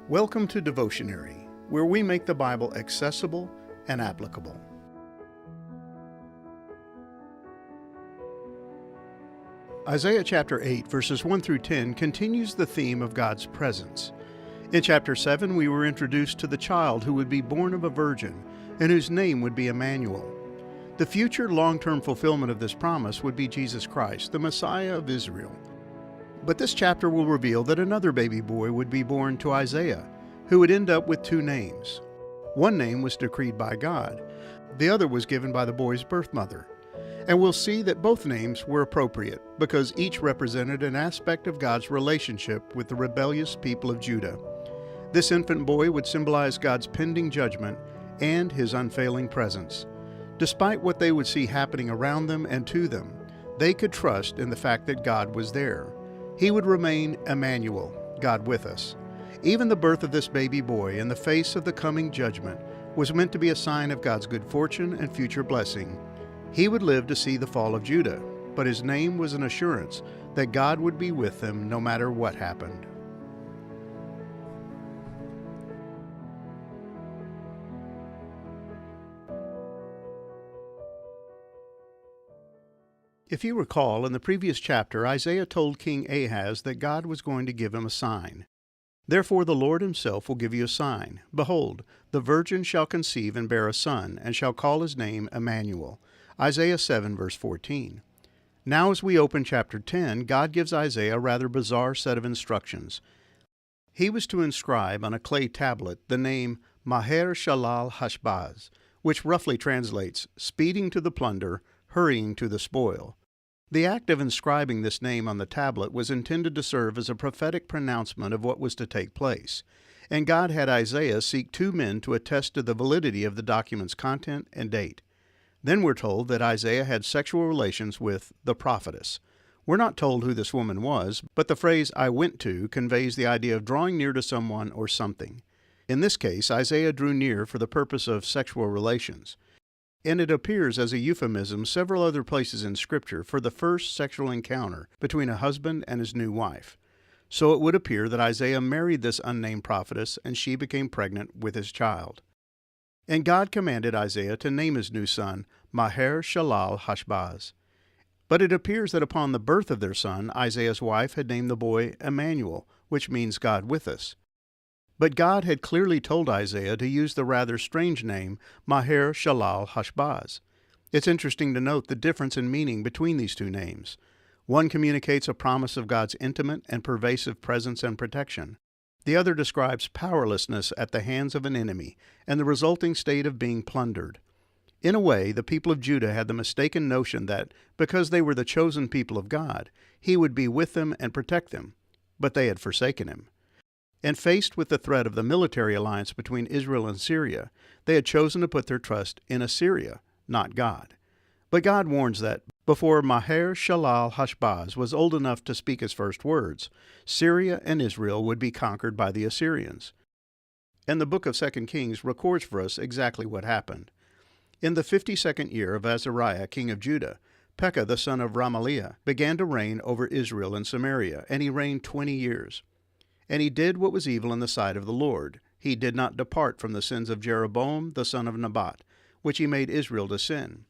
Welcome to Devotionary, where we make the Bible accessible and applicable. Isaiah chapter 8, verses 1 through 10 continues the theme of God's presence. In chapter 7, we were introduced to the child who would be born of a virgin and whose name would be Immanuel. The future long-term fulfillment of this promise would be Jesus Christ, the Messiah of Israel. But this chapter will reveal that another baby boy would be born to Isaiah, who would end up with two names. One name was decreed by God. The other was given by the boy's birth mother. And we'll see that both names were appropriate because each represented an aspect of God's relationship with the rebellious people of Judah. This infant boy would symbolize God's pending judgment and His unfailing presence. Despite what they would see happening around them and to them, they could trust in the fact that God was there. He would remain Immanuel, God with us. Even the birth of this baby boy in the face of the coming judgment was meant to be a sign of God's good fortune and future blessing. He would live to see the fall of Judah, but his name was an assurance that God would be with them no matter what happened. If you recall, in the previous chapter, Isaiah told King Ahaz that God was going to give him a sign. Therefore the Lord himself will give you a sign. Behold, the virgin shall conceive and bear a son, and shall call his name Immanuel. Isaiah 7, verse 14. Now as we open chapter 10, God gives Isaiah a rather bizarre set of instructions. He was to inscribe on a clay tablet the name Maher-shalal-hash-baz, which roughly translates, speeding to the plunder, hurrying to the spoil. The act of inscribing this name on the tablet was intended to serve as a prophetic pronouncement of what was to take place, and God had Isaiah seek two men to attest to the validity of the document's content and date. Then we're told that Isaiah had sexual relations with the prophetess. We're not told who this woman was, but the phrase "I went to" conveys the idea of drawing near to someone or something. In this case, Isaiah drew near for the purpose of sexual relations. And it appears as a euphemism several other places in Scripture for the first sexual encounter between a husband and his new wife. So it would appear that Isaiah married this unnamed prophetess, and she became pregnant with his child. And God commanded Isaiah to name his new son Maher-shalal-hash-baz. But it appears that upon the birth of their son, Isaiah's wife had named the boy Immanuel, which means God with us. But God had clearly told Isaiah to use the rather strange name Maher-shalal-hash-baz. It's interesting to note the difference in meaning between these two names. One communicates a promise of God's intimate and pervasive presence and protection. The other describes powerlessness at the hands of an enemy and the resulting state of being plundered. In a way, the people of Judah had the mistaken notion that because they were the chosen people of God, He would be with them and protect them, but they had forsaken Him. And faced with the threat of the military alliance between Israel and Syria, they had chosen to put their trust in Assyria, not God. But God warns that before Maher-shalal-hash-baz was old enough to speak his first words, Syria and Israel would be conquered by the Assyrians. And the book of 2 Kings records for us exactly what happened. In the 52nd year of Azariah, king of Judah, Pekah the son of Remaliah began to reign over Israel and Samaria, and he reigned 20 years. And he did what was evil in the sight of the Lord. He did not depart from the sins of Jeroboam the son of Nebat, which he made Israel to sin.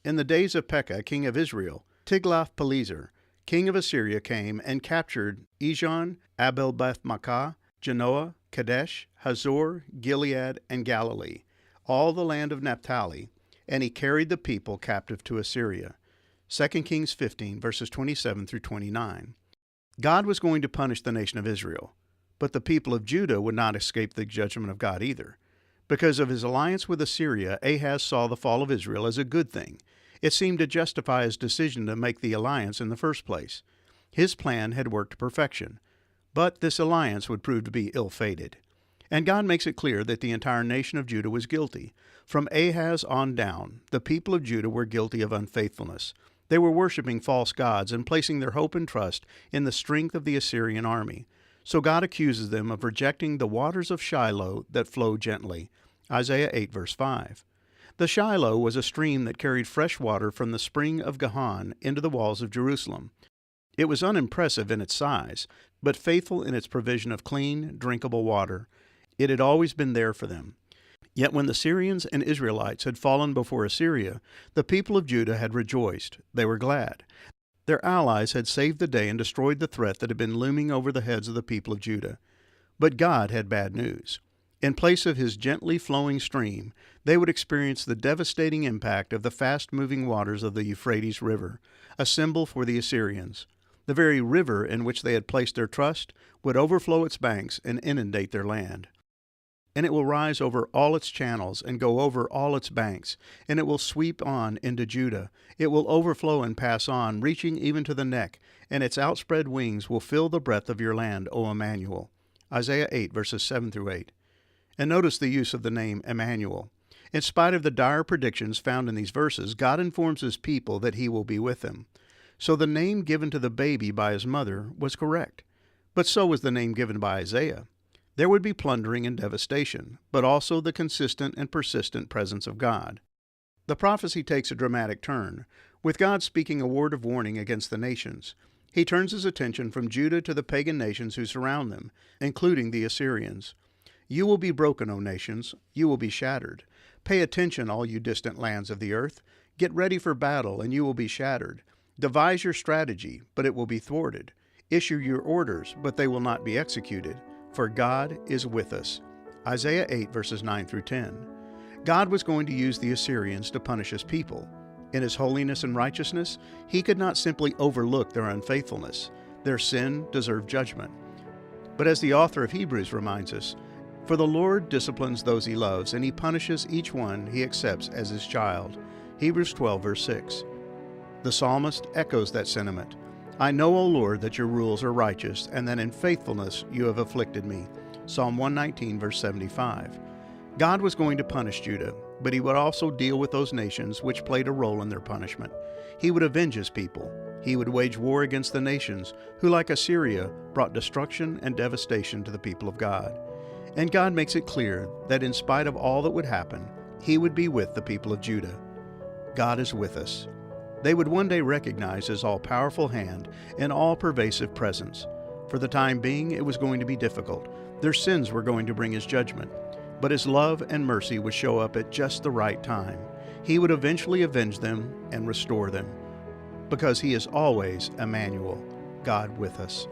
In the days of Pekah, king of Israel, Tiglath-Pileser, king of Assyria, came and captured Ijon, Abel-Beth-maachah, Genoa, Kadesh, Hazor, Gilead, and Galilee, all the land of Naphtali, and he carried the people captive to Assyria. 2 Kings 15, verses 27 through 29. God was going to punish the nation of Israel, but the people of Judah would not escape the judgment of God either. Because of his alliance with Assyria, Ahaz saw the fall of Israel as a good thing. It seemed to justify his decision to make the alliance in the first place. His plan had worked to perfection, but this alliance would prove to be ill-fated. And God makes it clear that the entire nation of Judah was guilty. From Ahaz on down, the people of Judah were guilty of unfaithfulness. They were worshiping false gods and placing their hope and trust in the strength of the Assyrian army. So God accuses them of rejecting the waters of Shiloh that flow gently. Isaiah 8, verse 5. The Shiloh was a stream that carried fresh water from the spring of Gihon into the walls of Jerusalem. It was unimpressive in its size, but faithful in its provision of clean, drinkable water. It had always been there for them. Yet when the Syrians and Israelites had fallen before Assyria, the people of Judah had rejoiced. They were glad. Their allies had saved the day and destroyed the threat that had been looming over the heads of the people of Judah. But God had bad news. In place of his gently flowing stream, they would experience the devastating impact of the fast-moving waters of the Euphrates River, a symbol for the Assyrians. The very river in which they had placed their trust would overflow its banks and inundate their land. And it will rise over all its channels and go over all its banks, and it will sweep on into Judah. It will overflow and pass on, reaching even to the neck, and its outspread wings will fill the breadth of your land, O Immanuel. Isaiah 8, verses 7 through 8. And notice the use of the name Immanuel. In spite of the dire predictions found in these verses, God informs his people that he will be with them. So the name given to the baby by his mother was correct. But so was the name given by Isaiah. There would be plundering and devastation, but also the consistent and persistent presence of God. The prophecy takes a dramatic turn, with God speaking a word of warning against the nations. He turns his attention from Judah to the pagan nations who surround them, including the Assyrians. You will be broken, O nations. You will be shattered. Pay attention, all you distant lands of the earth. Get ready for battle, and you will be shattered. Devise your strategy, but it will be thwarted. Issue your orders, but they will not be executed. For God is with us. Isaiah 8, verses 9 through 10. God was going to use the Assyrians to punish his people. In his holiness and righteousness, he could not simply overlook their unfaithfulness. Their sin deserved judgment. But as the author of Hebrews reminds us, for the Lord disciplines those he loves, and he punishes each one he accepts as his child. Hebrews 12, verse 6. The psalmist echoes that sentiment. I know, O Lord, that your rules are righteous, and that in faithfulness you have afflicted me. Psalm 119, verse 75. God was going to punish Judah, but he would also deal with those nations which played a role in their punishment. He would avenge his people. He would wage war against the nations who, like Assyria, brought destruction and devastation to the people of God. And God makes it clear that in spite of all that would happen, he would be with the people of Judah. God is with us. They would one day recognize his all-powerful hand and all-pervasive presence. For the time being, it was going to be difficult. Their sins were going to bring his judgment. But his love and mercy would show up at just the right time. He would eventually avenge them and restore them. Because he is always Immanuel, God with us.